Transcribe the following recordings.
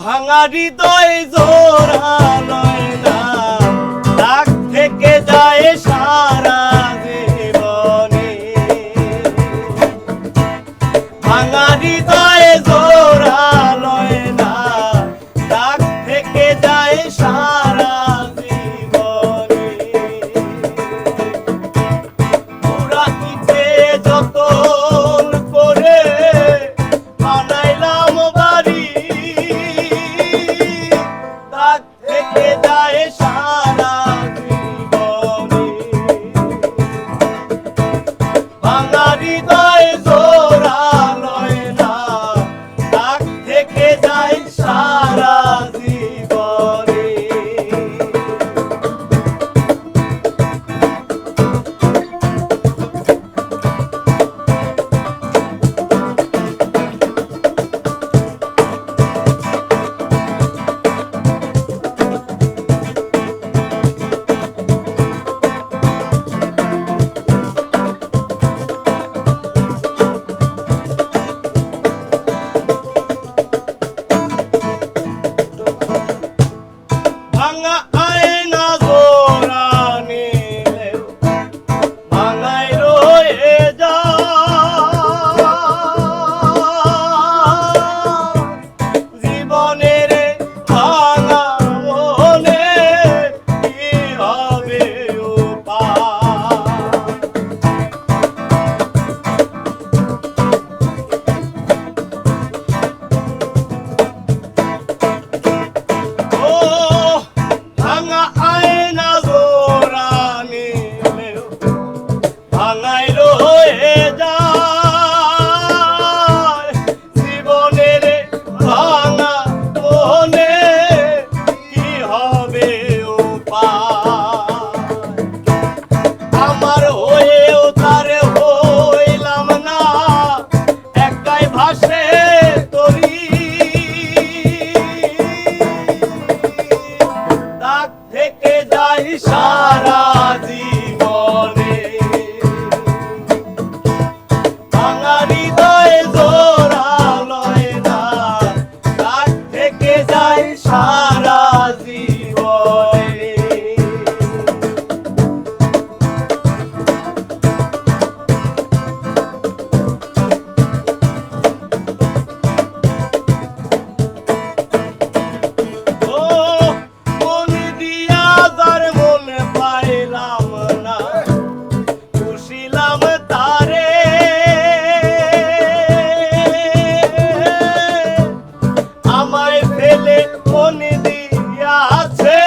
ভাঙা হৃদয় জোড়া লয় না, দাগ থেকে যায় সারা জীবনে। ভাঙা হৃদয় জোড়া লয় না, দাগ থেকে যায় সারা জীবনে। পুরাইতে যতন করে বানাইলাম বাড়ি, দাগ থেকে যায় সারা জীবনে। ভাঙা হৃদয় জোড়া লয় না, দাগ থেকে যায় সারা জীবনে। ভাঙা আয়না জোড়া নিলেও ভাঙাই রয়ে যায়। জীবনের ভাঙা মনে কি হবে উপায়? ও ভাঙা আয়না জোড়া নিলেও ভাঙাই রয়ে যায়। জীবনের ভাঙা মনে কি হবে উপায়? আমার হয়েও তারে হইলাম না, একাই ভাসে তরি, দাগ থেকে যাই সারা জীবনে। ভাঙা হৃদয় জোড়া লয় না, দাগ থেকে যাই সারা জীবনে। ও মন দিয়া যার মন পাইলাম না, খুশিলাম তারে। আমায় ফেলে মন দিয়াছে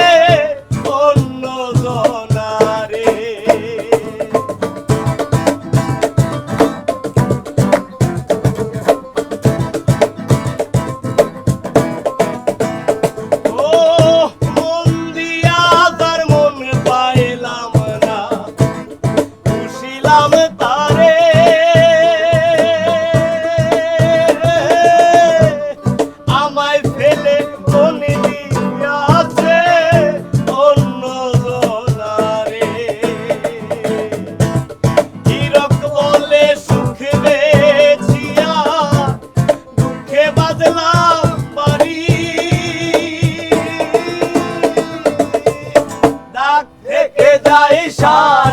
অন্য জনারে। ও মন দিয়া যার মন পাইলাম না, খুশিলাম তারে। আমায় ফেলে মন দিয়াছে অন্য জনারে। হীরক বলে সুখ বেছিয়া দুঃখে বাজলাম বাড়ি, দাগ থেকে যায় সারা